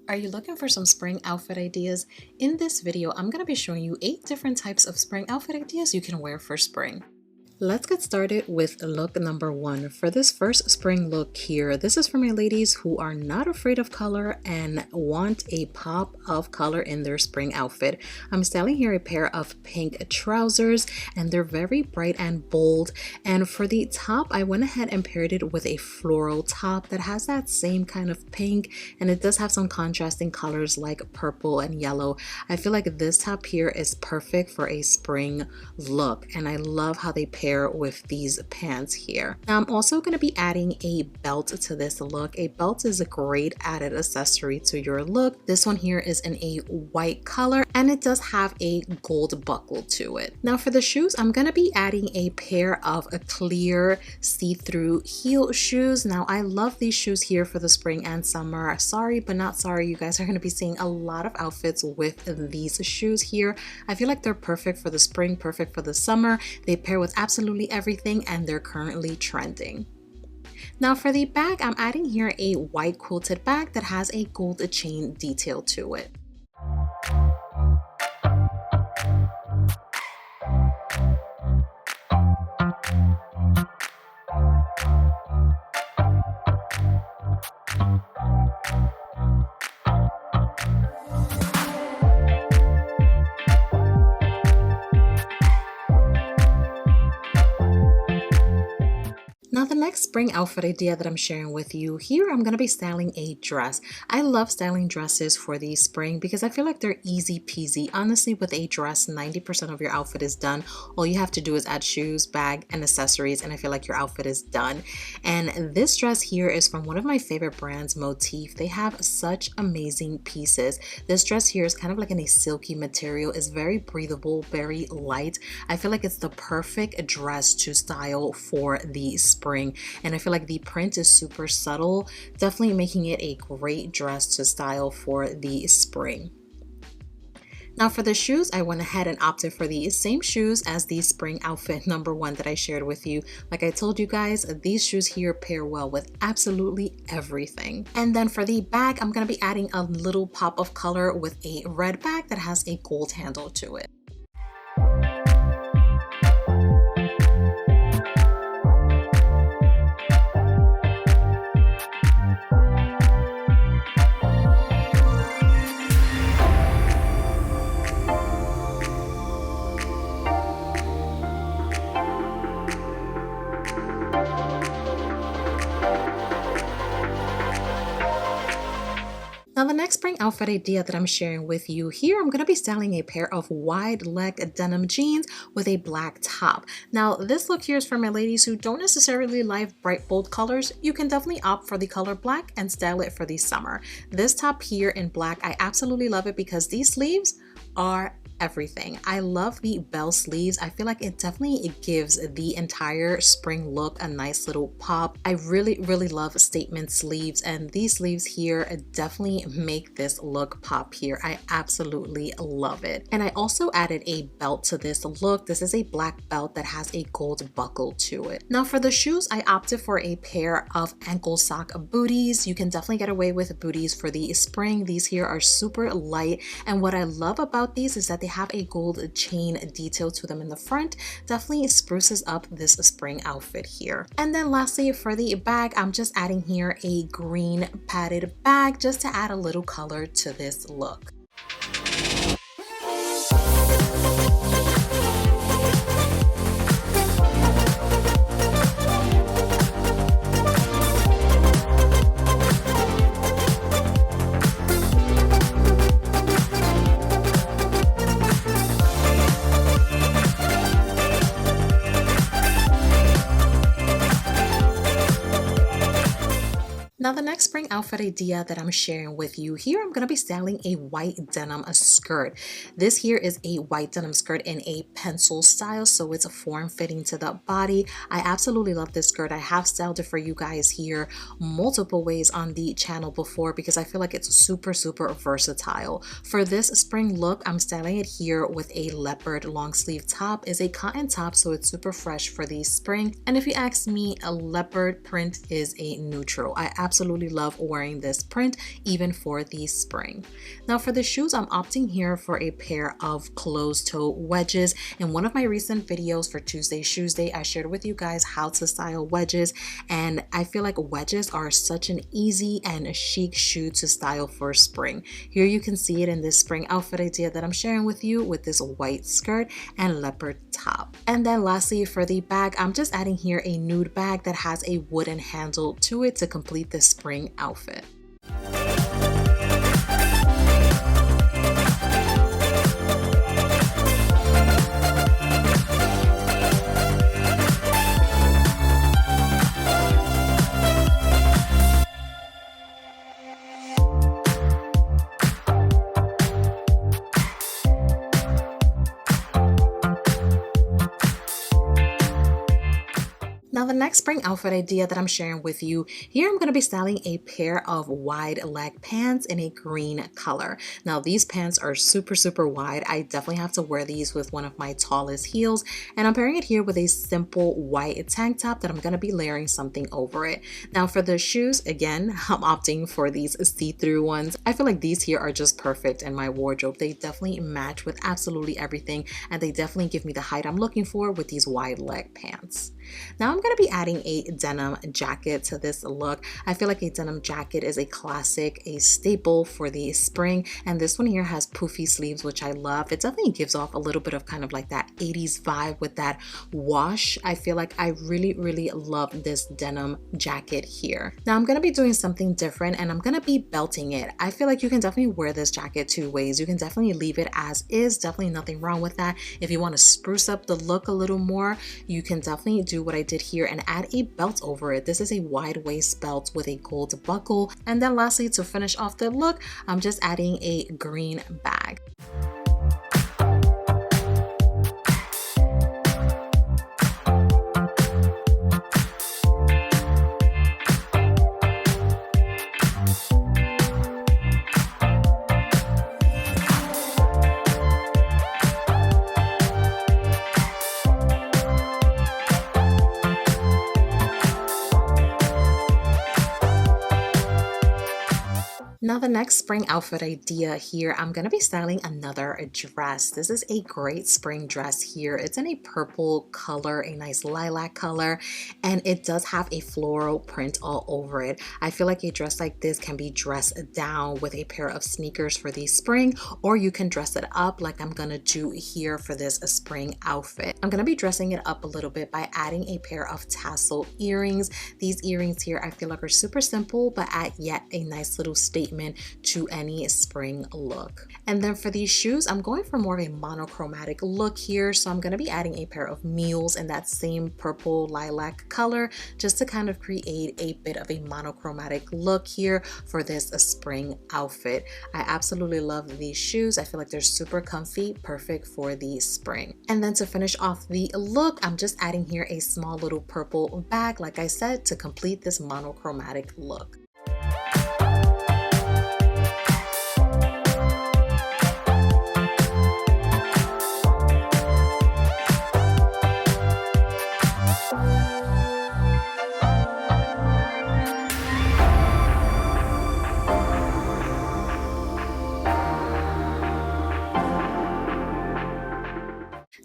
Are you looking for some spring outfit ideas? In this video, I'm going to be showing you 8 different types of spring outfit ideas you can wear for spring. Let's get started with look number 1. For this first spring look here, this is for my ladies who are not afraid of color and want a pop of color in their spring outfit. I'm styling here a pair of pink trousers, and they're very bright and bold. And for the top, I went ahead and paired it with a floral top that has that same kind of pink, and it does have some contrasting colors like purple and yellow. I feel like this top here is perfect for a spring look, and I love how they pair with these pants here. Now I'm also going to be adding a belt to this look. A belt is a great added accessory to your look. This one here is in a white color, and it does have a gold buckle to it. Now for the shoes, I'm going to be adding a pair of a clear see-through heel shoes. Now I love these shoes here for the spring and summer. Sorry but not sorry, you guys are going to be seeing a lot of outfits with these shoes here. I feel like they're perfect for the spring, perfect for the summer. They pair with absolutely everything, and they're currently trending. Now for the bag, I'm adding here a white quilted bag that has a gold chain detail to it. Now the next spring outfit idea that I'm sharing with you here, I'm going to be styling a dress. I love styling dresses for the spring because I feel like they're easy peasy. Honestly, with a dress, 90% of your outfit is done. All you have to do is add shoes, bag, and accessories, and I feel like your outfit is done. And this dress here is from one of my favorite brands, Motif. They have such amazing pieces. This dress here is kind of like in a silky material. It's very breathable, very light. I feel like it's the perfect dress to style for the spring. And I feel like the print is super subtle, definitely making it a great dress to style for the spring. Now for the shoes, I went ahead and opted for the same shoes as the spring outfit number 1 that I shared with you. Like I told you guys, these shoes here pair well with absolutely everything. And then for the bag, I'm going to be adding a little pop of color with a red bag that has a gold handle to it. Now the next spring outfit idea that I'm sharing with you here, I'm going to be styling a pair of wide leg denim jeans with a black top. Now this look here is for my ladies who don't necessarily like bright bold colors. You can definitely opt for the color black and style it for the summer. This top here in black, I absolutely love it because these sleeves are everything. I love the bell sleeves. I feel like it definitely gives the entire spring look a nice little pop. I really love statement sleeves, and these sleeves here definitely make this look pop here. I absolutely love it. And I also added a belt to this look. This is a black belt that has a gold buckle to it. Now for the shoes, I opted for a pair of ankle sock booties. You can definitely get away with booties for the spring. These here are super light, and what I love about these is that they have a gold chain detail to them in the front. Definitely spruces up this spring outfit here. And then lastly, for the bag, I'm just adding here a green padded bag just to add a little color to this look. Now the next spring outfit idea that I'm sharing with you here, I'm going to be styling a white denim skirt. This here is a white denim skirt in a pencil style, so it's a form-fitting to the body. I absolutely love this skirt. I have styled it for you guys here multiple ways on the channel before because I feel like it's super versatile. For this spring look, I'm styling it here with a leopard long sleeve top. It's a cotton top, so it's super fresh for the spring. And if you ask me, a leopard print is a neutral. I absolutely absolutely love wearing this print even for the spring. Now for the shoes, I'm opting here for a pair of closed-toe wedges. In one of my recent videos for Tuesday Shoes Day, I shared with you guys how to style wedges, and I feel like wedges are such an easy and chic shoe to style for spring. Here you can see it in this spring outfit idea that I'm sharing with you with this white skirt and leopard top. And then lastly, for the bag, I'm just adding here a nude bag that has a wooden handle to it to complete the spring outfit. Now the next spring outfit idea that I'm sharing with you, here I'm going to be styling a pair of wide leg pants in a green color. Now these pants are super wide. I definitely have to wear these with one of my tallest heels, and I'm pairing it here with a simple white tank top that I'm going to be layering something over it. Now for the shoes, again, I'm opting for these see-through ones. I feel like these here are just perfect in my wardrobe. They definitely match with absolutely everything, and they definitely give me the height I'm looking for with these wide leg pants. Now I'm going to be adding a denim jacket to this look. I feel like a denim jacket is a classic, a staple for the spring, and this one here has poofy sleeves, which I love. It definitely gives off a little bit of kind of like that 80s vibe with that wash. I feel like I really love this denim jacket here. Now I'm going to be doing something different, and I'm going to be belting it. I feel like you can definitely wear this jacket two ways. You can definitely leave it as is, definitely nothing wrong with that. If you want to spruce up the look a little more, you can definitely do what I did here and add a belt over it. This is a wide waist belt with a gold buckle. And then lastly, to finish off the look, I'm just adding a green bag. Now the next spring outfit idea here, I'm going to be styling another dress. This is a great spring dress here. It's in a purple color, a nice lilac color, and it does have a floral print all over it. I feel like a dress like this can be dressed down with a pair of sneakers for the spring, or you can dress it up like I'm going to do here for this spring outfit. I'm going to be dressing it up a little bit by adding a pair of tassel earrings. These earrings here I feel like are super simple, but add yet a nice little statement to any spring look. And then for these shoes, I'm going for more of a monochromatic look here. So I'm going to be adding a pair of mules in that same purple lilac color just to kind of create a bit of a monochromatic look here for this spring outfit. I absolutely love these shoes. I feel like they're super comfy, perfect for the spring. And then to finish off the look, I'm just adding here a small little purple bag, like I said, to complete this monochromatic look.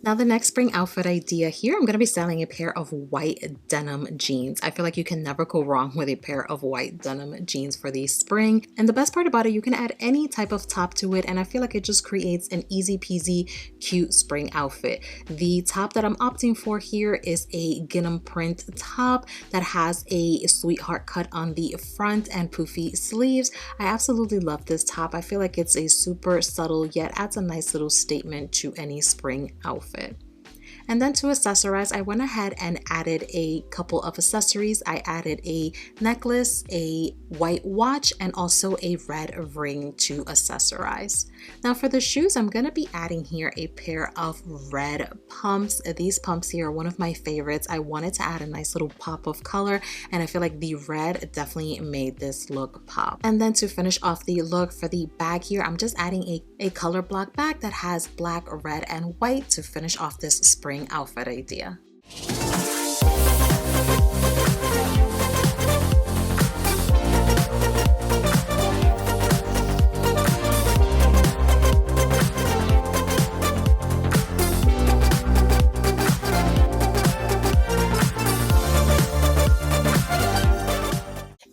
Now the next spring outfit idea here, I'm going to be styling a pair of white denim jeans. I feel like you can never go wrong with a pair of white denim jeans for the spring. And the best part about it, you can add any type of top to it, and I feel like it just creates an easy peasy cute spring outfit. The top that I'm opting for here is a gingham print top that has a sweetheart cut on the front and poofy sleeves. I absolutely love this top. I feel like it's a super subtle yet adds a nice little statement to any spring outfit. And then to accessorize, I went ahead and added a couple of accessories. I added a necklace, a white watch, and also a red ring to accessorize. Now for the shoes, I'm going to be adding here a pair of red pumps. These pumps here are one of my favorites. I wanted to add a nice little pop of color, and I feel like the red definitely made this look pop. And then to finish off the look for the bag here, I'm just adding a color block bag that has black, red, and white to finish off this spring outfit idea.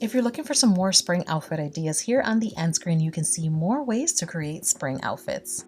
If you're looking for some more spring outfit ideas, here on the end screen you can see more ways to create spring outfits.